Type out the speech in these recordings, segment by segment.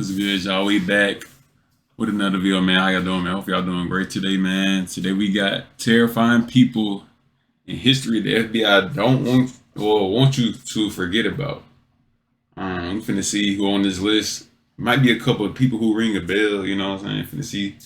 What's good, y'all? We back with another video, man. How y'all doing, man? Hope y'all doing great today, man. Today we got terrifying people in history the FBI don't want you to forget about. I'm finna see who on this list. Might be a couple of people who ring a bell, you know what I'm saying? Finna see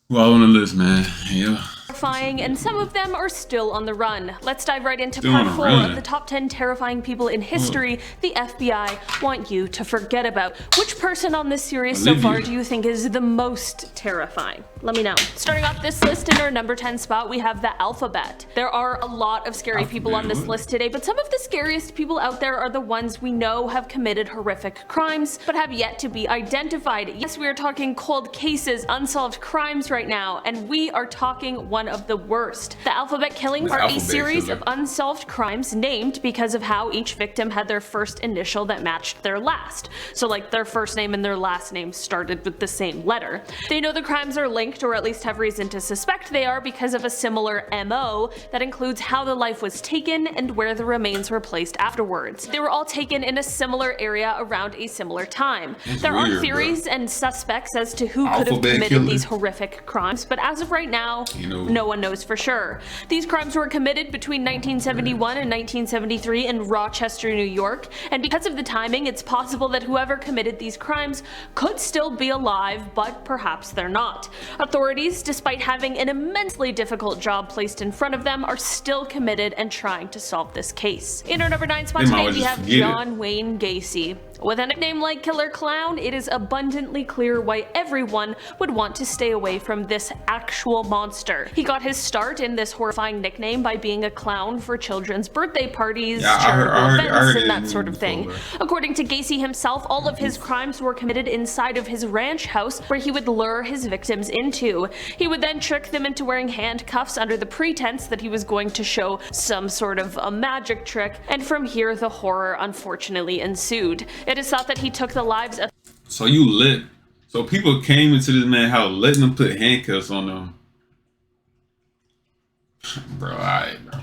who all on the list, man. Yeah. Terrifying, and some of them are still on the run. Let's dive right into Still part on the 4 run. of the top 10 terrifying people in history the FBI want you to forget about. Which person on this series so far do you think is the most terrifying? Let me know. Starting off this list in our number 10 spot, we have the Alphabet. There are a lot of scary people on this list today, but some of the scariest people out there are the ones we know have committed horrific crimes, but have yet to be identified. Yes, we are talking cold cases, unsolved crimes right now, and we are talking one of the worst. The Alphabet killings are a series of unsolved crimes named because of how each victim had their first initial that matched their last. So like their first name and their last name started with the same letter. They know the crimes are linked, or at least have reason to suspect they are, because of a similar MO that includes how the life was taken and where the remains were placed afterwards. They were all taken in a similar area around a similar time. There are theories and suspects as to who could have committed these horrific crimes, but as of right now, no one knows for sure. These crimes were committed between 1971 and 1973 in Rochester, New York, and because of the timing, it's possible that whoever committed these crimes could still be alive, but perhaps they're not. Authorities, despite having an immensely difficult job placed in front of them, are still committed and trying to solve this case. In our number 9 spot today, we have John Wayne Gacy. With a nickname like Killer Clown, it is abundantly clear why everyone would want to stay away from this actual monster. He got his start in this horrifying nickname by being a clown for children's birthday parties, charitable events, and that sort of thing. According to Gacy himself, all of his crimes were committed inside of his ranch house, where he would lure his victims into. He would then trick them into wearing handcuffs under the pretense that he was going to show some sort of a magic trick, and from here the horror unfortunately ensued. It is thought that he took the lives of— So people came into this man's house, letting them put handcuffs on them. Bro, alright, bro.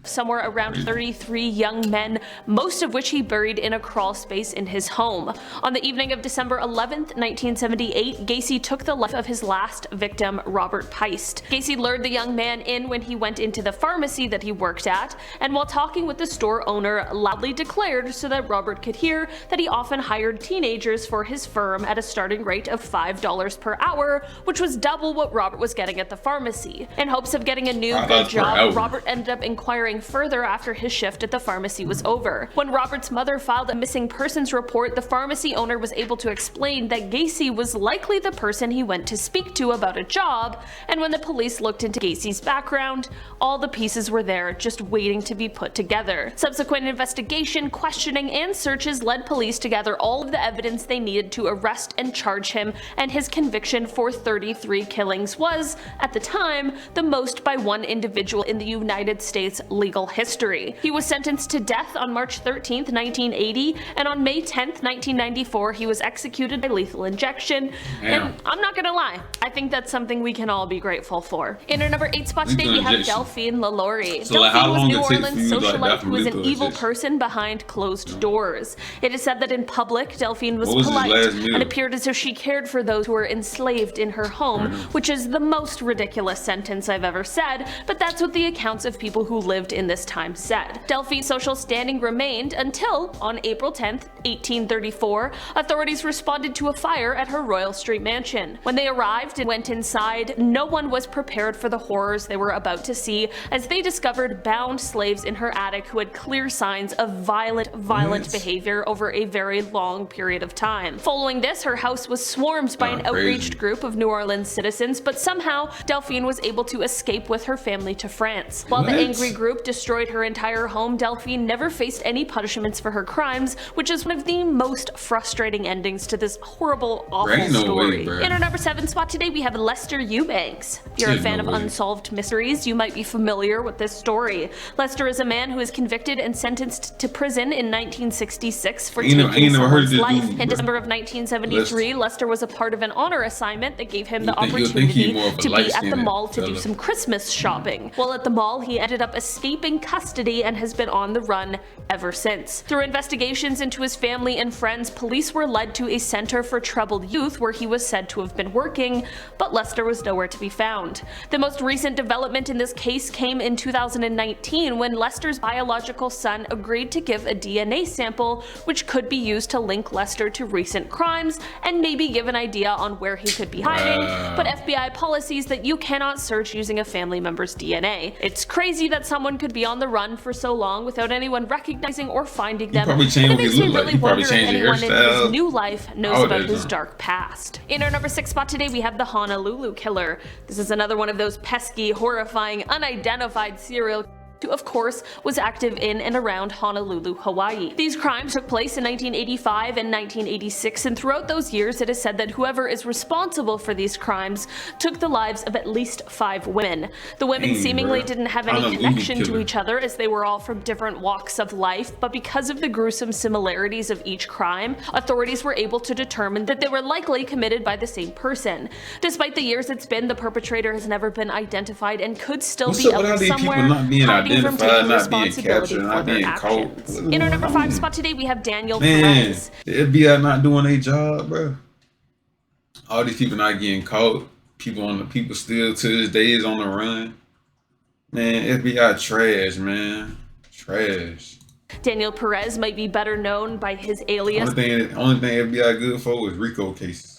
somewhere around 33 young men, most of which he buried in a crawl space in his home. On the evening of December 11th, 1978, Gacy took the life of his last victim, Robert Peist. Gacy lured the young man in when he went into the pharmacy that he worked at, and while talking with the store owner, loudly declared so that Robert could hear that he often hired teenagers for his firm at a starting rate of $5 per hour, which was double what Robert was getting at the pharmacy. In hopes of getting a new good job, Robert ended up inquiring further after his shift at the pharmacy was over. When Robert's mother filed a missing persons report, the pharmacy owner was able to explain that Gacy was likely the person he went to speak to about a job, and when the police looked into Gacy's background, all the pieces were there, just waiting to be put together. Subsequent investigation, questioning, and searches led police to gather all of the evidence they needed to arrest and charge him, and his conviction for 33 killings was, at the time, the most by one individual in the United States legal history. He was sentenced to death on March 13th, 1980, and on May 10th, 1994, he was executed by lethal injection. And I'm not gonna lie, I think that's something we can all be grateful for. In our number 8 spot today, we have Delphine LaLaurie. So Delphine was New Orleans socialite who was an evil person behind closed doors. It is said that in public, Delphine was polite and appeared as if she cared for those who were enslaved in her home, which is the most ridiculous sentence I've ever said, but that's what the accounts of people who lived in this time said. Delphine's social standing remained until, on April 10th, 1834, authorities responded to a fire at her Royal Street mansion. When they arrived and went inside, no one was prepared for the horrors they were about to see, as they discovered bound slaves in her attic who had clear signs of violent behavior over a very long period of time. Following this, her house was swarmed by an outraged group of New Orleans citizens, but somehow Delphine was able to escape with her family to France. While the angry group destroyed her entire home, Delphine never faced any punishments for her crimes, which is one of the most frustrating endings to this horrible, awful story. In our number 7 spot today, we have Lester Eubanks. If you're a fan of unsolved mysteries, you might be familiar with this story. Lester is a man who is convicted and sentenced to prison in 1966 for taking someone's life. In December of 1973, Lester was a part of an honor assignment that gave him the opportunity to be at the mall to do some Christmas shopping. While at the mall, he ended up escaping escaping custody and has been on the run ever since. Through investigations into his family and friends, police were led to a center for troubled youth where he was said to have been working, but Lester was nowhere to be found. The most recent development in this case came in 2019 when Lester's biological son agreed to give a DNA sample which could be used to link Lester to recent crimes and maybe give an idea on where he could be hiding, but FBI policies that you cannot search using a family member's DNA. It's crazy that someone could be on the run for so long without anyone recognizing or finding them. It makes me really wonder if anyone in his new life knows about his dark past. In our number 6 spot today, we have the Honolulu Killer. This is another one of those pesky, horrifying, unidentified serial who of course was active in and around Honolulu, Hawaii. These crimes took place in 1985 and 1986, and throughout those years it is said that whoever is responsible for these crimes took the lives of at least 5 women. The women seemingly didn't have any connection to each other as they were all from different walks of life, but because of the gruesome similarities of each crime, authorities were able to determine that they were likely committed by the same person. Despite the years it's been, the perpetrator has never been identified and could still be out somewhere, hiding from taking responsibility for their actions. In our number 5 spot today, we have Daniel Perez. The FBI not doing their job, bro. All these people not getting caught. People still to this day is on the run. Man, FBI trash, man. Trash. Daniel Perez might be better known by his alias. Only thing FBI good for is RICO cases.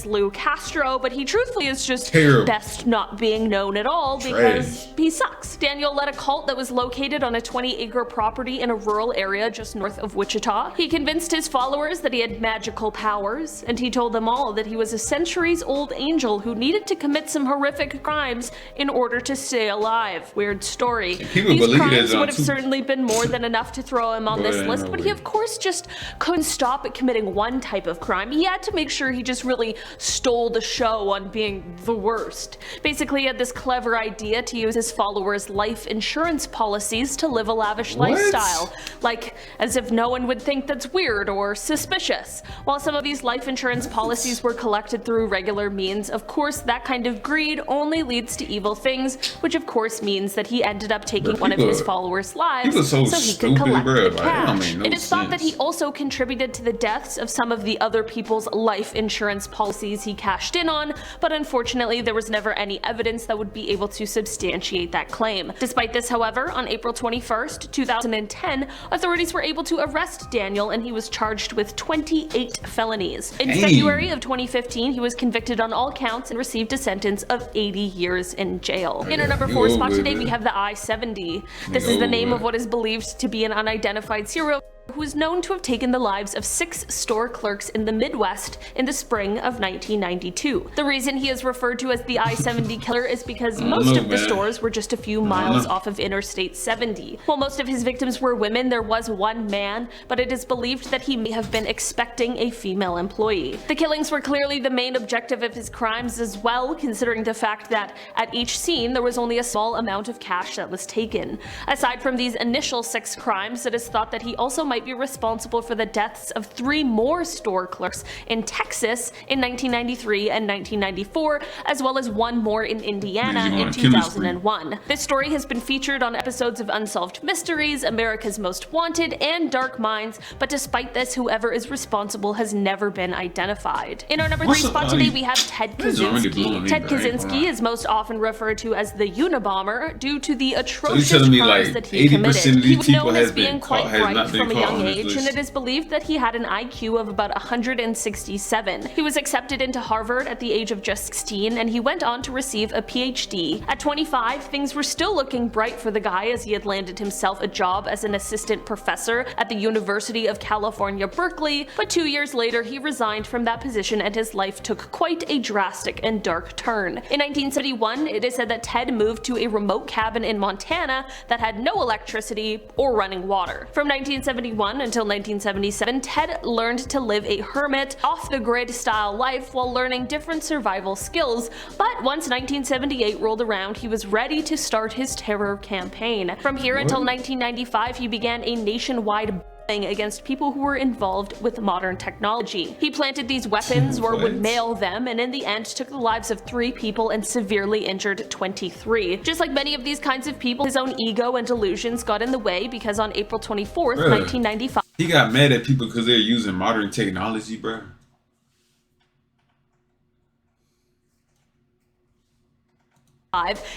Lou Castro, but he truthfully is just best not being known at all because he sucks. Daniel led a cult that was located on a 20-acre property in a rural area just north of Wichita. He convinced his followers that he had magical powers, and he told them all that he was a centuries-old angel who needed to commit some horrific crimes in order to stay alive. Weird story. These crimes would have certainly been more than enough to throw him on this list, but he of course just couldn't stop at committing one type of crime. He had to make sure he just really stole the show on being the worst. Basically, he had this clever idea to use his followers' life insurance policies to live a lavish lifestyle, like as if no one would think that's weird or suspicious. While some of these life insurance policies were collected through regular means, of course that kind of greed only leads to evil things, which of course means that he ended up taking one of his followers' lives so he could collect the cash. It is thought that he also contributed to the deaths of some of the other people's life insurance policies he cashed in on, but unfortunately there was never any evidence that would be able to substantiate that claim. Despite this, however, on April 21st, 2010, authorities were able to arrest Daniel and he was charged with 28 felonies. In February of 2015, he was convicted on all counts and received a sentence of 80 years in jail. In our number 4 spot today, we have the I-70. This is the name of what is believed to be an unidentified serial who is known to have taken the lives of 6 store clerks in the Midwest in the spring of 1992. The reason he is referred to as the I-70 killer is because most of the stores were just a few miles off of Interstate 70. While most of his victims were women, there was one man, but it is believed that he may have been expecting a female employee. The killings were clearly the main objective of his crimes as well, considering the fact that at each scene there was only a small amount of cash that was taken. Aside from these initial 6 crimes, it is thought that he also might be responsible for the deaths of 3 more store clerks in Texas in 1993 and 1994, as well as 1 more in Indiana in 2001. This story has been featured on episodes of Unsolved Mysteries, America's Most Wanted, and Dark Minds, but despite this, whoever is responsible has never been identified. In our number 3 spot today, we have Ted Kaczynski. Ted Kaczynski is most often referred to as the Unabomber due to the atrocious crimes that he committed. He was known as being quite bright from a young age, and it is believed that he had an IQ of about 167. He was accepted into Harvard at the age of just 16, and he went on to receive a PhD. At 25, things were still looking bright for the guy as he had landed himself a job as an assistant professor at the University of California, Berkeley, but 2 years later he resigned from that position and his life took quite a drastic and dark turn. In 1971, it is said that Ted moved to a remote cabin in Montana that had no electricity or running water. From 1971 until 1977, Ted learned to live a hermit, off-the-grid style life while learning different survival skills, but once 1978 rolled around, he was ready to start his terror campaign. From here until 1995, he began a nationwide against people who were involved with modern technology. He planted these weapons or would mail them, and in the end took the lives of 3 people and severely injured 23. Just like many of these kinds of people, his own ego and delusions got in the way, because on April 24th, 1995, he got mad at people because they're using modern technology, bro.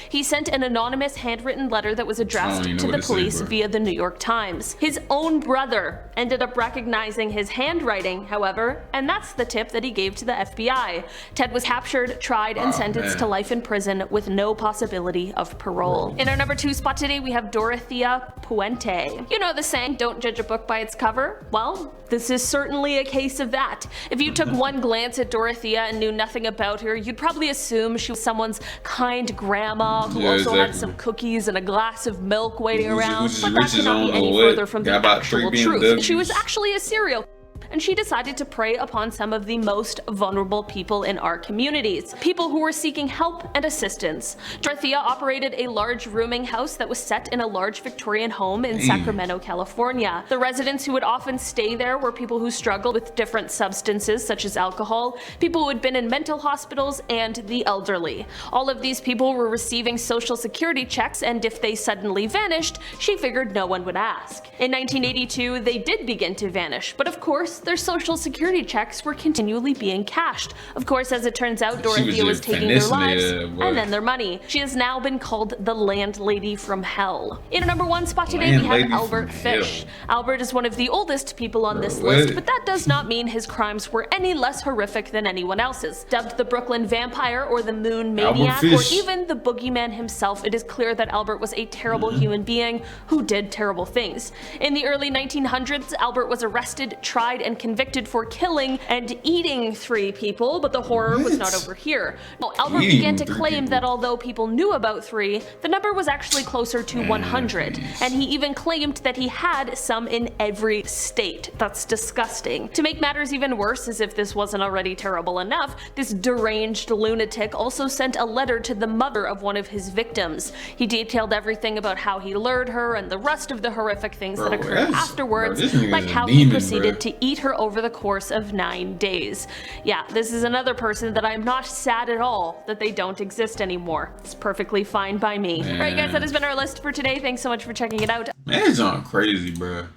he sent an anonymous handwritten letter that was addressed to the police via the New York Times. His own brother ended up recognizing his handwriting, however, and that's the tip that he gave to the FBI. Ted was captured, tried, and sentenced to life in prison with no possibility of parole. In our number 2 spot today, we have Dorothea Puente. You know the saying, don't judge a book by its cover? Well, this is certainly a case of that. If you took one glance at Dorothea and knew nothing about her, you'd probably assume she was someone's kind grandma who also had some cookies and a glass of milk waiting around, but that could not be any further from the actual truth. She was actually a serial killer, and she decided to prey upon some of the most vulnerable people in our communities, people who were seeking help and assistance. Dorothea operated a large rooming house that was set in a large Victorian home in Sacramento, California. The residents who would often stay there were people who struggled with different substances such as alcohol, people who had been in mental hospitals, and the elderly. All of these people were receiving social security checks, and if they suddenly vanished, she figured no one would ask. In 1982, they did begin to vanish, but of course, their social security checks were continually being cashed. Of course, as it turns out, Dorothea was taking their lives and then their money. She has now been called the landlady from hell. In our number 1 spot today, we have Albert Fish. Albert is one of the oldest people on this list, but that does not mean his crimes were any less horrific than anyone else's. Dubbed the Brooklyn Vampire or the Moon Maniac or even the Boogeyman himself, it is clear that Albert was a terrible human being who did terrible things. In the early 1900s, Albert was arrested, tried, and convicted for killing and eating 3 people, but the horror was not over here. No, Albert began to claim that although people knew about 3, the number was actually closer to 100, and he even claimed that he had some in every state. That's disgusting. To make matters even worse, as if this wasn't already terrible enough, this deranged lunatic also sent a letter to the mother of one of his victims. He detailed everything about how he lured her and the rest of the horrific things that occurred afterwards, like how he proceeded to eat her over the course of 9 days. Yeah, this is another person that I'm not sad at all that they don't exist anymore. It's perfectly fine by me. Alright guys, that has been our list for today. Thanks so much for checking it out. Man, it's all crazy, bro.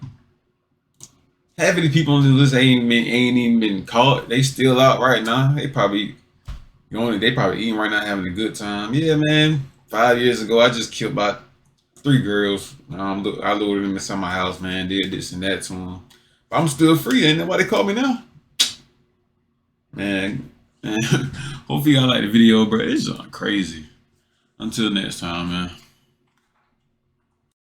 Half of the people on the list ain't even been caught. They still out right now. They probably eating right now, having a good time. Yeah, man. 5 years ago, I just killed about 3 girls. I lured them inside my house, man. Did this and that to them. I'm still free. Ain't nobody call me now. Man. Hopefully y'all like the video, bro. It's crazy. Until next time, man.